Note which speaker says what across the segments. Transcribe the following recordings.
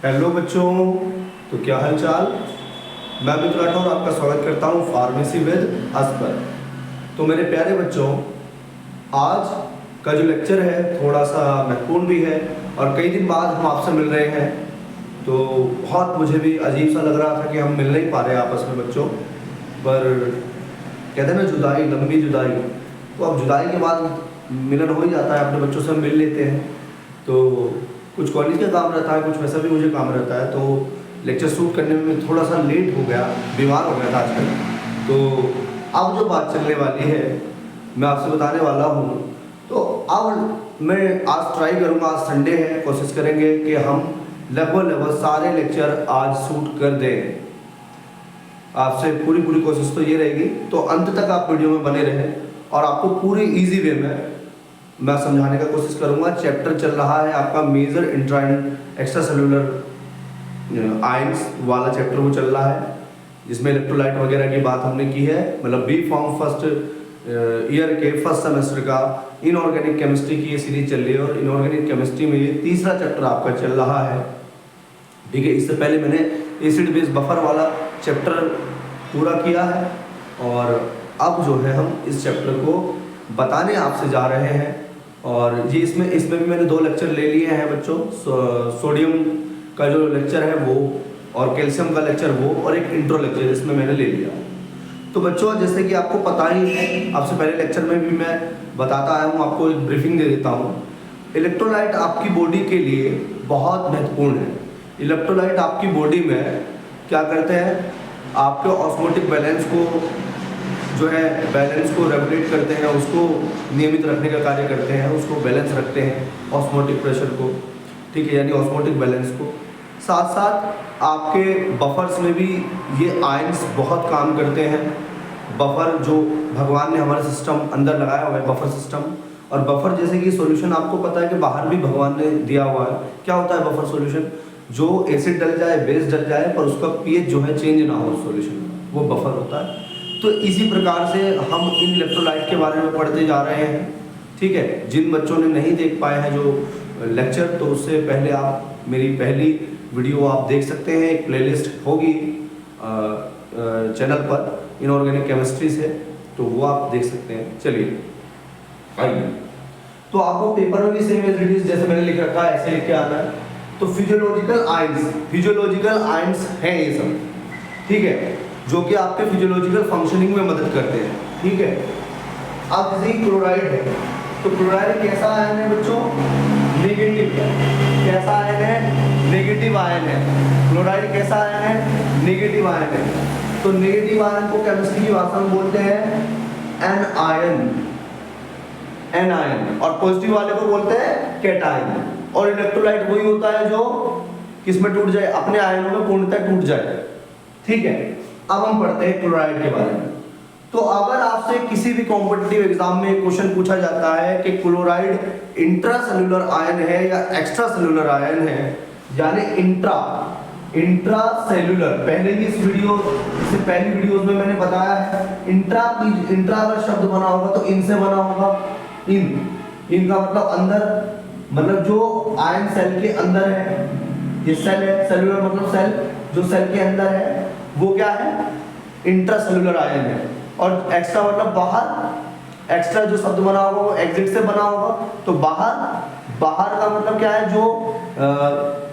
Speaker 1: Hello बच्चों, तो क्या हाल चाल। मैं मित्र राठौर आपका स्वागत करता हूँ फार्मेसी विद अस पर। तो मेरे प्यारे बच्चों, आज का जो लेक्चर है थोड़ा सा महत्वपूर्ण भी है और कई दिन बाद हम आपसे मिल रहे हैं। तो बहुत मुझे भी अजीब सा लग रहा था कि हम मिल नहीं पा रहे आपस में बच्चों, पर कहते हैं ना जुदाई, लंबी जुदाई। तो अब जुदाई के बाद मिलन हो ही जाता है, अपने बच्चों से हम मिल लेते हैं। तो कुछ कॉलेज का काम रहता है, कुछ वैसा भी मुझे काम रहता है, तो लेक्चर शूट करने में थोड़ा सा लेट हो गया, बीमार हो गया था आजकल। तो अब जो बात चलने वाली है मैं आपसे बताने वाला हूँ। तो अब मैं आज ट्राई करूँगा, आज संडे है, कोशिश करेंगे कि हम लगभग सारे लेक्चर आज शूट कर दें। आपसे पूरी कोशिश तो ये रहेगी, तो अंत तक आप वीडियो में बने रहें और आपको पूरी इजी वे में मैं समझाने का कोशिश करूंगा। चैप्टर चल रहा है आपका major intra and extra cellular ions वाला चैप्टर वो चल रहा है, जिसमें इलेक्ट्रोलाइट वगैरह की बात हमने की है। मतलब बी फॉर्म फर्स्ट ईयर के फर्स्ट सेमेस्टर का इनऑर्गेनिक केमिस्ट्री की ये सीरीज चल रही है और इनऑर्गेनिक केमिस्ट्री में ये तीसरा चैप्टर आपका चल रहा है। ठीक है, इससे पहले मैंने एसिड बेस बफर वाला चैप्टर पूरा किया है और अब जो है हम इस चैप्टर को बताने आपसे जा रहे हैं। और ये इसमें भी मैंने 2 लेक्चर ले लिए हैं बच्चों। सोडियम का जो लेक्चर है वो और कैल्शियम का लेक्चर वो, और एक इंट्रो लेक्चर इसमें मैंने ले लिया। तो बच्चों, जैसे कि आपको पता ही है, आपसे पहले लेक्चर में भी मैं बताता आया हूँ, आपको एक ब्रीफिंग दे देता हूँ। इलेक्ट्रोलाइट आपकी बॉडी के लिए बहुत महत्वपूर्ण है। इलेक्ट्रोलाइट आपकी बॉडी में क्या करते हैं, आपके ऑस्मोटिक बैलेंस को जो है बैलेंस को रेगुलेट करते हैं, उसको नियमित रखने का कार्य करते हैं, उसको बैलेंस रखते हैं, ऑस्मोटिक प्रेशर को। ठीक है, यानी ऑस्मोटिक बैलेंस को। साथ साथ आपके बफर्स में भी ये आयंस बहुत काम करते हैं। बफर जो भगवान ने हमारे सिस्टम अंदर लगाया हुआ है, बफर सिस्टम। और बफर जैसे कि सॉल्यूशन आपको पता है कि बाहर भी भगवान ने दिया हुआ है। क्या होता है बफर सॉल्यूशन? जो एसिड डल जाए, बेस डल जाए, पर उसका पीएच जो है चेंज ना हो सॉल्यूशन में, वो बफर होता है। तो इसी प्रकार से हम इन इलेक्ट्रोलाइट के बारे में पढ़ते जा रहे हैं। ठीक है, जिन बच्चों ने नहीं देख पाए हैं जो लेक्चर, तो उससे पहले आप मेरी पहली वीडियो आप देख सकते हैं। एक प्लेलिस्ट होगी चैनल पर इनऑर्गेनिक केमिस्ट्री से, तो वो आप देख सकते हैं। चलिए आइए, तो आपको पेपर में भी सेम एज इट इज जैसे मैंने लिख रखा है ऐसे लिख के आना है। तो फिजियोलॉजिकल आयंस हैं ये सब। ठीक है, जो कि आपके फिजियोलॉजिकल फंक्शनिंग में मदद करते हैं। ठीक है, अब जैसे क्लोराइड है, तो क्लोराइड कैसा आयन है बच्चों? नेगेटिव। कैसा आयन है? नेगेटिव आयन है। क्लोराइड कैसा आयन है? नेगेटिव आयन है। तो नेगेटिव आयन को केमिस्ट्री की भाषा में बोलते हैं एन आयन, और पॉजिटिव वाले को बोलते हैं कैटायन। और इलेक्ट्रोलाइट वही होता है जो किसमें टूट जाए, अपने आयनों में पूर्णतः टूट जाए। ठीक है, अब हम पढ़ते हैं क्लोराइड के बारे में। तो अगर आपसे किसी भी कॉम्पिटिटिव एग्जाम में क्वेश्चन पूछा जाता है कि क्लोराइड इंट्रासेल्युलर आयन है या एक्स्ट्रा सेल्युलर आयन है, यानी इंट्रासेल्युलर, पहले भी इस वीडियो से पहली वीडियोस में मैंने बताया है। इंट्रा अगर शब्द बना होगा तो इनसे बना होगा। इन का मतलब अंदर, मतलब जो आयन सेल के अंदर है, ये सेल है, सेल्युलर मतलब सेल, जो सेल के अंदर है वो क्या है? इंट्रासेल्युलर आयन है। और एक्स्ट्रा मतलब बाहर। एक्स्ट्रा जो शब्द बना होगा वो एग्जिट से बना होगा, तो बाहर का मतलब क्या है? जो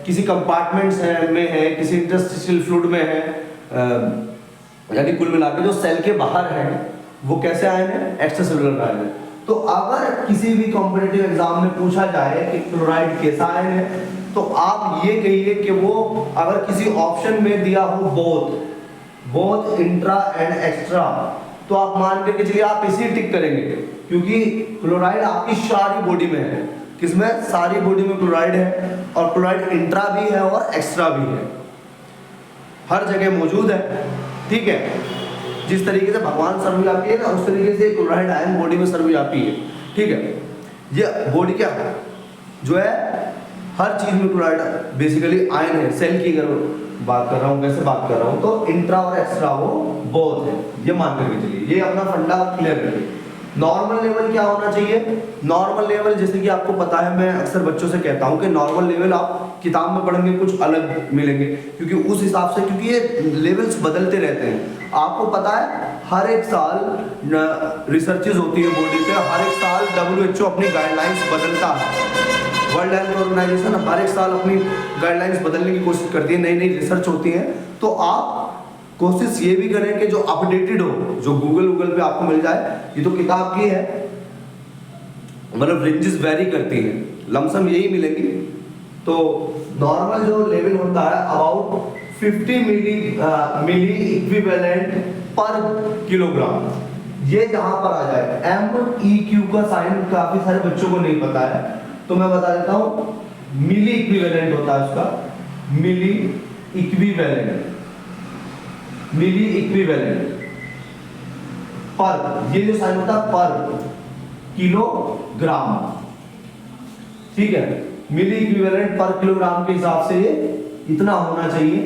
Speaker 1: किसी कंपार्टमेंट्स में है, किसी इंटरस्टिशियल फ्लूइड में है, यानी कुल मिलाकर जो सेल के बाहर है वो कैसे आयन है? एक्स्ट्रा सेल्युलर आयन है। तो अगर किसी भी कॉम्पिटिटिव एग्जाम में पूछा जाए कि क्लोराइड कैसा आयन है, तो आप ये कहिए कि वो अगर किसी ऑप्शन में दिया हो बोथ इंट्रा एंड एक्स्ट्रा, तो आप मान करके चलिए आप इसी टिक करेंगे, क्योंकि क्लोराइड आपकी सारी बॉडी में है। किसमें? सारी बॉडी में क्लोराइड है, और क्लोराइड इंट्रा भी है और एक्स्ट्रा भी है, हर जगह मौजूद है। ठीक है, जिस तरीके से भगवान सर्वव्यापी है ना, उस तरीके से क्लोराइड आयन बॉडी में सर्वव्यापी है। ठीक है, ये बॉडी क्या है जो है, हर चीज में क्लोराइड बेसिकली आयन है। सेल की अगर बात कर रहा हूँ, कैसे बात कर रहा हूँ, तो इंट्रा और एक्स्ट्रा वो बोथ है, ये मान करके चलिए। ये अपना फंडा क्लियर करिए। नॉर्मल लेवल क्या होना चाहिए? नॉर्मल लेवल जैसे कि आपको पता है, मैं अक्सर बच्चों से कहता हूं कि नॉर्मल लेवल आप किताब में पढ़ेंगे कुछ अलग मिलेंगे, क्योंकि उस हिसाब से, क्योंकि ये लेवल्स बदलते रहते हैं। आपको पता है हर एक साल रिसर्चेज होती है बॉडी पे, हर एक साल WHO अपनी गाइडलाइंस बदलता है। वर्ल्ड हेल्थ ऑर्गेनाइजेशन हर एक साल अपनी गाइडलाइंस बदलने की कोशिश करती है, नई नई रिसर्च होती है। तो आप कोशिश ये भी करें कि जो अपडेटेड हो, जो गूगल पे आपको मिल जाए। ये तो किताब की है, मतलब रेंजेस वेरी करती हैं, लमसम यही मिलेगी। तो नॉर्मल जो लेवल होता है about 50 milliequivalent per kilogram. ये जहां पर आ जाए MEQ का साइन काफी सारे बच्चों को नहीं पता है, तो मैं बता देता हूं। मिली इक्विवेलेंट होता है उसका, मिली इक्विवेलेंट पर, ये जो साइन होता है पर किलोग्राम, ठीक है। मिली इक्विवेलेंट पर किलोग्राम के हिसाब से ये इतना होना चाहिए,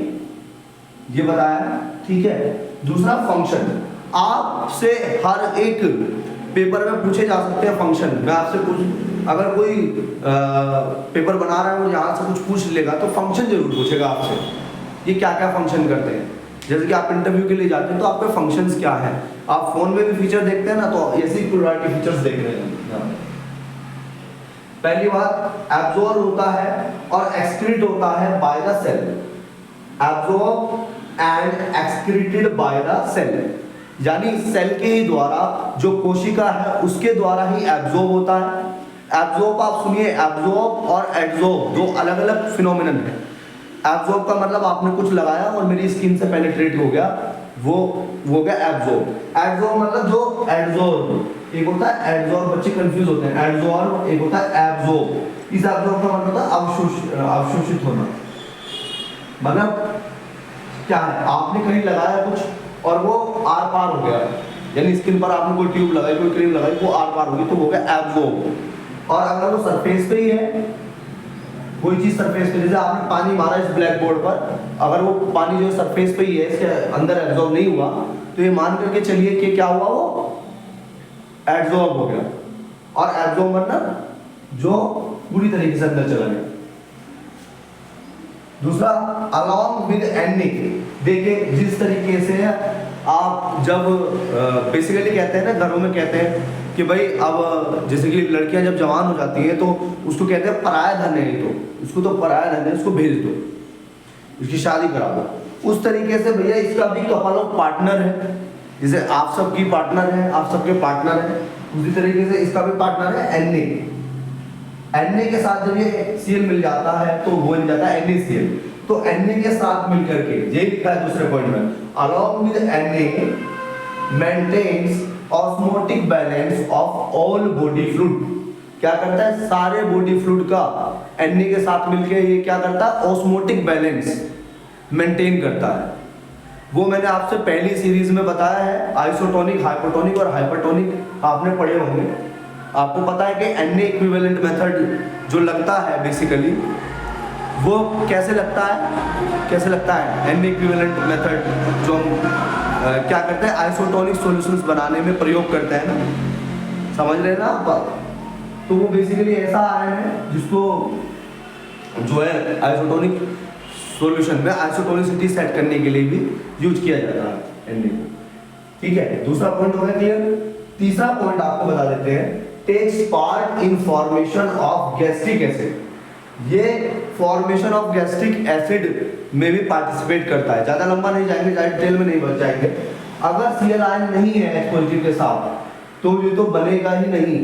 Speaker 1: ये बताया, ठीक है। दूसरा फंक्शन, आपसे हर एक पेपर में पूछे जा सकते हैं फंक्शन। मैं आपसे पूछ, अगर कोई पेपर बना रहा है और यहाँ से कुछ पूछ लेगा तो फंक्शन जरूर पूछेगा आपसे, ये क्या क्या फंक्शन करते हैं। जैसे कि आप इंटरव्यू के लिए जाते हैं तो आपके फंक्शंस क्या हैं, आप फोन में भी फीचर देखते हैं ना, तो ऐसे ही प्रोडक्ट फीचर्स देख रहे हैं। पहली बात, एब्जॉर्ब होता है और एक्सक्रीट होता है by the cell. Absorb and excreted by the cell, यानी सेल के ही द्वारा, जो कोशिका है उसके द्वारा ही एब्जॉर्ब होता है। एब्जॉर्ब आप सुनिए, एब्जॉर्ब और एड्सॉर्ब दो अलग अलग फिनोमिनन है। एब्जॉर्ब का मतलब आपने कुछ लगाया और मेरी स्किन से पेनिट्रेट हो गया, वो हो गया एब्जॉर्ब। एड्सॉर्ब मतलब जो एड्सॉर्ब, एक होता है एड्सॉर्ब, बच्चे कंफ्यूज होते हैं, एड्सॉर्ब एक होता है एब्जॉर्ब। इस एब्जॉर्ब का मतलब होता है अवशोषित होना। मतलब क्या है, आपने कहीं लगाया कुछ और वो आर पार हो गया, यानी स्किन पर आपने कोई ट्यूब लगाई, कोई क्रीम लगाई, वो आर पार होगी, तो हो गया एब्जॉर्ब। और अगर वो सरफेस पे ही है, कोई चीज सरफेस पे, जैसे आपने पानी मारा इस ब्लैक बोर्ड पर, अगर वो पानी जो सरफेस पे ही है, इसके अंदर एब्जॉर्ब नहीं हुआ, तो ये मान करके चलिए कि क्या हुआ, वो एब्जॉर्ब हो गया। और एब्जॉर्ब मतलब जो पूरी तरीके से अंदर चला गया। दूसरा, अलॉन्ग विद Na। देखिए जिस तरीके से आप जब बेसिकली कहते हैं ना, घरों में कहते हैं कि भाई अब जैसे कि लड़कियां जब जवान हो जाती हैं तो उसको कहते हैं पराया धन है, तो उसको तो पराया धन है, उसको भेज दो, उसकी शादी करा दो। उस तरीके से भैया इसका भी कपल ऑफ पार्टनर है, जैसे आप सबकी पार्टनर है, आप सबके पार्टनर है, उसी तरीके से इसका भी पार्टनर है Na के साथ जब ये Cl मिल जाता है तो वो बन जाता है NaCl। तो Na के साथ मिलकर के, यही लिखा है दूसरे पॉइंट में, along with Na maintains osmotic balance of all body fluid। क्या करता है, सारे बॉडी फ्लूइड का Na के साथ मिलकर ये क्या करता है, ऑस्मोटिक बैलेंस मेंटेन करता है। वो मैंने आपसे पहली सीरीज में बताया है, आइसोटोनिक, हाइपोटोनिक और हाइपरटोनिक आपने पढ़े होंगे। आपको पता है कि Na इक्विवेलेंट मेथड जो लगता है बेसिकली, वो कैसे लगता है Na इक्विवेलेंट मेथड जो हम क्या करते हैं, आइसोटोनिक सॉल्यूशंस बनाने में प्रयोग करते हैं ना, समझ रहे हैं ना आप। तो वो बेसिकली ऐसा आयन है जिसको जो है आइसोटोनिक सॉल्यूशन में आइसोटोनिसिटी सेट करने के लिए भी यूज किया जाता है Na को, ठीक है। दूसरा पॉइंट हो गया क्लियर। तीसरा पॉइंट आपको बता देते हैं, takes part in formation of gastric acid. ये फॉर्मेशन ऑफ गैस्ट्रिक एसिड में भी पार्टिसिपेट करता है। ज्यादा लंबा नहीं जाएंगे, ज्यादा डिटेल में नहीं बच जाएंगे। अगर Cl आयन नहीं है H पॉजिटिव के साथ तो ये तो बनेगा ही नहीं,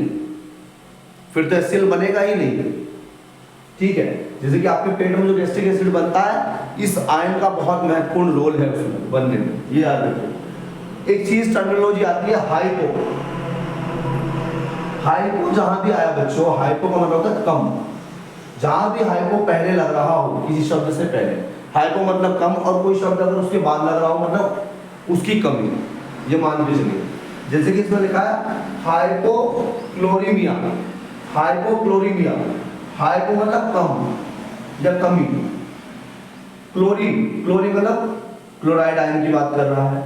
Speaker 1: फिर तो HCl बनेगा ही नहीं, ठीक है। जैसे कि आपके पेट में जो गैस्ट्रिक एसिड बनता है, इस आयन का बहुत महत्वपूर्ण रोल है उसमें बनने में, ये याद रखिए। एक चीज टर्मिनोलॉजी आती है हाइपो। हाइपो जहां भी आया बच्चों, हाइपो का मतलब होता है कम। जहां भी हाइपो पहले लग रहा हो किसी शब्द से पहले, हाइपो मतलब कम, और कोई शब्द अगर उसके बाद लग रहा हो मतलब उसकी कमी, ये मान के चलिए। जैसे कि इसमें लिखा है हाइपोक्लोरीमिया। हाइपोक्लोरीमिया, हाइपो मतलब कम या कमी, क्लोरीन, क्लोरीन मतलब क्लोराइड आयन की बात कर रहा है।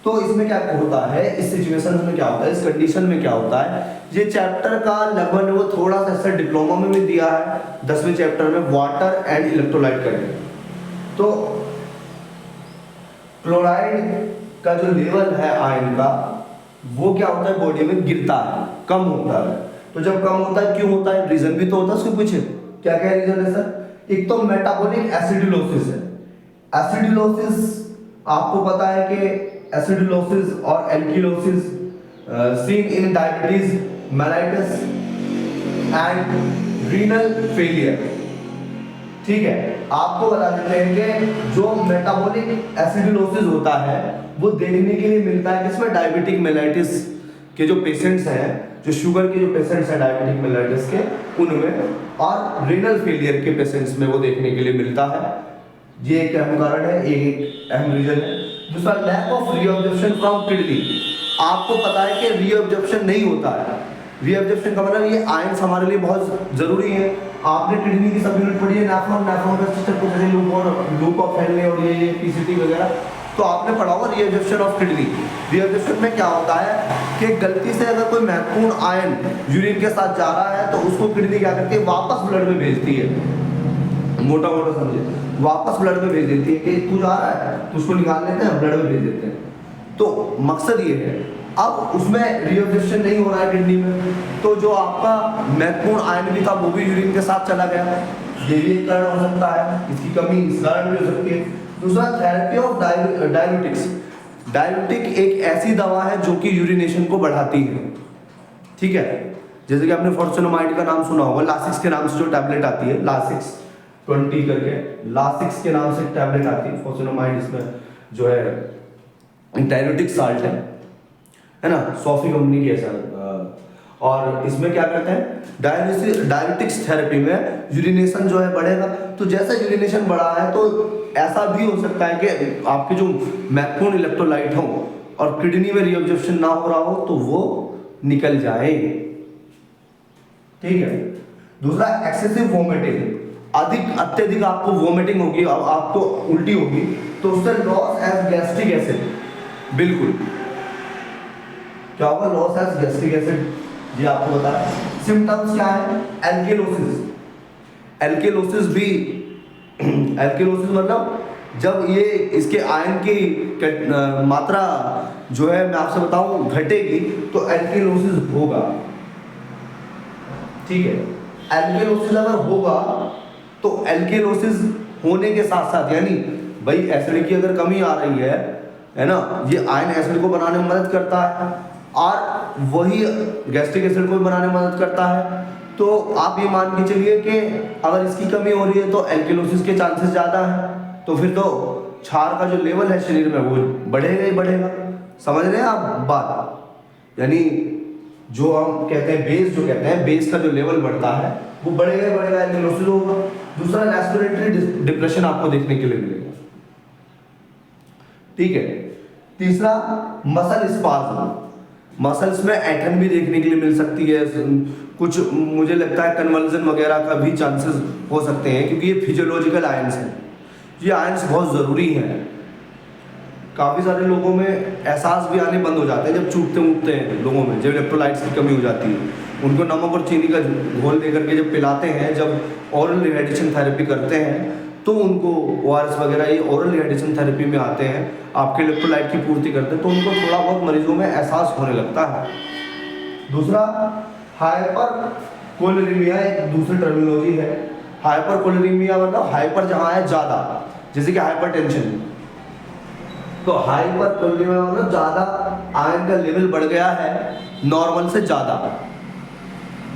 Speaker 1: तो इसमें क्या होता है, इस सिचुएशन में क्या होता है, इस कंडीशन में क्या होता है, ये चैप्टर का लगभग वो थोड़ा सा ऐसा डिप्लोमा में भी दिया है 10वें चैप्टर में, वाटर एंड इलेक्ट्रोलाइट करके। तो क्लोराइड का जो लेवल है आयन का, वो क्या होता है, बॉडी में गिरता है, कम होता है। तो जब कम होता है, क्यों होता है, रीजन भी तो होता है उसके पीछे। क्या क्या रीजन है सर? एक तो मेटाबॉलिक एसिडोलोसिस है। एसिडोलोसिस आपको पता है कि एसिडोलोसिस और alkalosis seen in diabetes mellitus and renal failure. ठीक है, आपको बता देते हैं कि जो मेटाबॉलिक एसिडोलोसिस होता है वो देखने के लिए मिलता है किसमें, डायबिटिक मेलाइटिस के जो पेशेंट्स हैं, जो शुगर के जो पेशेंट्स हैं डायबिटिक मेलाइटिस के, उनमें, और रीनल फेलियर के पेशेंट्स में वो देखने के लिए मिलता है। ये एक अहम कारण है, एक अहम रीजन है। दूसरा, lack of reabsorption from kidney. आपको पता है कि रीअब्जॉर्प्शन नहीं होता है। रीअब्जॉर्प्शन का मतलब ये आयंस हमारे लिए बहुत जरूरी है। आपने किडनी की सब यूनिट पढ़ी है, नेफ्रॉन का सिस्टम, कुछ ऐसे लूप ऑफ हेनले और ये पीसीटी वगैरह, तो आपने पढ़ा होगा रीअब्जॉर्प्शन ऑफ किडनी। रीअब्जॉर्प्शन में क्या होता है कि गलती से अगर कोई महत्वपूर्ण आयन यूरिन के साथ जा रहा है तो उसको किडनी क्या करती है, वापस ब्लड में भेजती है। मोटा मोटा समझे, वापस ब्लड में भेज देती है कि तू जा रहा है, तो उसको निकाल लेते हैं, ब्लड में भेज देते हैं। तो मकसद ये है। अब उसमें रीअब्जॉर्प्शन नहीं हो रहा है किडनी में, तो जो आपका महत्वपूर्ण आयन भी था वो भी यूरिन के साथ चला गया। ये भी एक कारण हो सकता है, इसकी कमी इस कारण भी हो सकती है। दूसरा, थेरेपी ऑफ डायबिटिक्स। डायबिटिक एक ऐसी दवा है जो कि यूरिनेशन को बढ़ाती है। ठीक है, जैसे कि आपने फॉर्सोनामाइड का नाम सुना होगा, लासिक्स के नाम से जो टैबलेट आती है, लासिक्स 20 करके, लासिक्स के नाम से एक टैबलेट आती है फॉर्सोनामाइड। इसमें जो है डायबिटिक साल्ट है ना, सॉफी कंपनी की है सर। और इसमें क्या करते हैं, डायबिटिक्स थेरेपी में यूरिनेशन जो है बढ़ेगा। तो जैसा यूरिनेशन बढ़ा है तो ऐसा भी हो सकता है कि आपके जो महत्वपूर्ण इलेक्ट्रोलाइट हो और किडनी में रीअब्जॉर्प्शन ना हो रहा हो तो वो निकल जाए। ठीक है। दूसरा, एक्सेसिव वोमिटिंग। अत्यधिक आपको वोमिटिंग होगी, आपको उल्टी होगी, तो उससे लॉस एज गैस्ट्रिक एसिड। बिल्कुल, क्या होगा, लॉस एज गैस्ट्रिक एसिड, ये आपको बता है। सिम्टम्स क्या है, एल्केलोसिस। एल्केलोसिस भी एल्केलोसिस मतलब जब ये इसके आयन की मात्रा जो है मैं आपसे बताऊं घटेगी तो एल्केलोसिस होगा। ठीक है, एल्केलोसिस अगर होगा तो एल्केलोसिस होने के साथ साथ, यानी भाई एसिड की अगर कमी आ रही है ना, ये आयन एसिड को बनाने में मदद करता है और वही गैस्ट्रिक एसिड को भी बनाने में मदद करता है। तो आप ये मान के चलिए कि अगर इसकी कमी हो रही है तो एल्केलोसिस के चांसेस ज़्यादा है, तो फिर तो क्षार का जो लेवल है शरीर में वो बढ़ेगा ही बढ़ेगा। समझ रहे हैं आप बात? यानी जो हम कहते हैं बेस, जो कहते हैं बेस का जो लेवल बढ़ता है वो बढ़ेगा ही बढ़ेगा, एल्केलोसिस होगा। दूसरा, रेस्पिरेटरी डिप्रेशन आपको देखने के लिए मिलेगा। ठीक है। तीसरा, मसल स्पाज्म। मसल्स में ऐंठन भी देखने के लिए मिल सकती है। कुछ मुझे लगता है कन्वर्जन वगैरह का भी चांसेस हो सकते हैं, क्योंकि ये फिजियोलॉजिकल आयंस हैं। ये आयंस बहुत ज़रूरी हैं। काफ़ी सारे लोगों में एहसास भी आने बंद हो जाते हैं जब चूकते उठते हैं लोगों में, जब इलेक्ट्रोलाइट्स की कमी हो जाती है। उनको नमक और चीनी का घोल दे करके जब पिलाते हैं, जब ओरल रिहाइड्रेशन थेरेपी करते हैं, तो उनको ORS वगैरह ये ओरल रिहाइड्रेशन थेरेपी में आते हैं, आपके इलेक्ट्रोलाइट की पूर्ति करते हैं, तो उनको थोड़ा बहुत मरीजों में एहसास होने लगता है। दूसरा, हाइपरकोलेरीमिया एक दूसरी टर्मिनोलॉजी है। हाइपरकोलेरीमिया मतलब हाइपर जहाँ है ज़्यादा, जैसे कि हाइपरटेंशन। तो हाइपरकोलेरीमिया मतलब ज़्यादा आयरन का लेवल बढ़ गया है, नॉर्मल से ज़्यादा,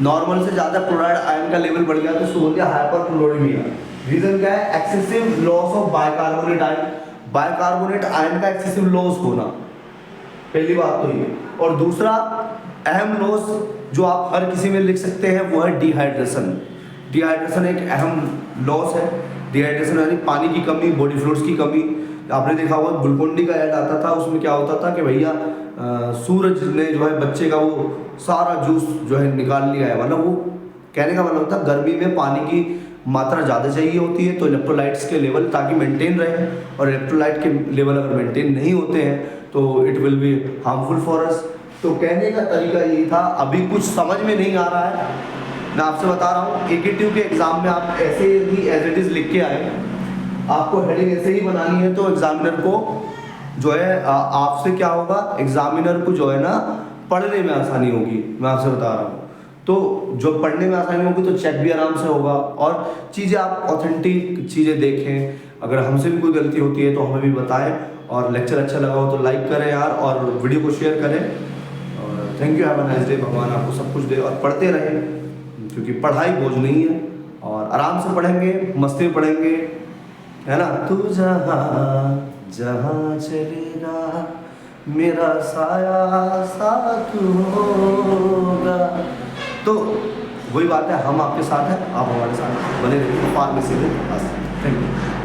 Speaker 1: नॉर्मल से ज़्यादा क्लोराइड आयरन का लेवल बढ़ गया तो उसको बोलते हैं हाइपरक्लोरीमिया। रीजन क्या है, excessive loss of bicarbonate ion. Bicarbonate ion का एक्सेसिव लॉस होना, पहली बात तो ये। और दूसरा अहम लॉस जो आप हर किसी में लिख सकते हैं वो है डिहाइड्रेशन। डिहाइड्रेशन एक अहम लॉस है। डिहाइड्रेशन यानी पानी की कमी, बॉडी फ्लूइड्स की कमी। आपने देखा होगा ग्लूकोन-डी का ऐड आता था, उसमें क्या होता था कि भैया सूरज ने जो है बच्चे का वो सारा जूस जो है निकाल लिया है, मतलब वो कहने का मतलब था गर्मी में पानी की मात्रा ज़्यादा चाहिए होती है, तो इलेक्ट्रोलाइट्स के लेवल ताकि मेंटेन रहे, और इलेक्ट्रोलाइट के लेवल अगर मेंटेन नहीं होते हैं तो it will be harmful for us. तो कहने का तरीका यही था। अभी कुछ समझ में नहीं आ रहा है, मैं आपसे बता रहा हूँ, AKTU के एग्ज़ाम में आप ऐसे ही एज इट इज़ लिख के आए, आपको हेडिंग ऐसे ही बनानी है, तो एग्जामिनर को जो है आपसे क्या होगा, एग्जामिनर को जो है ना पढ़ने में आसानी होगी, मैं आपसे बता रहा हूँ। तो जो पढ़ने में आसानी होगी तो चेक भी आराम से होगा, और चीज़ें आप ऑथेंटिक चीज़ें देखें। अगर हमसे भी कोई गलती होती है तो हमें भी बताएं, और लेक्चर अच्छा लगा हो तो लाइक करें यार, और वीडियो को शेयर करें। और thank you, have a nice day. भगवान आपको सब कुछ दे, और पढ़ते रहें, क्योंकि पढ़ाई बोझ नहीं है, और आराम से पढ़ेंगे, मस्ती में पढ़ेंगे, है ना। तू जहाँ जहाँ चलेगा मेरा साया साथ होगा। तो वही बात है, हम आपके साथ हैं, आप हमारे साथ बने रहिए। फार्मेसी में बस। Thank you.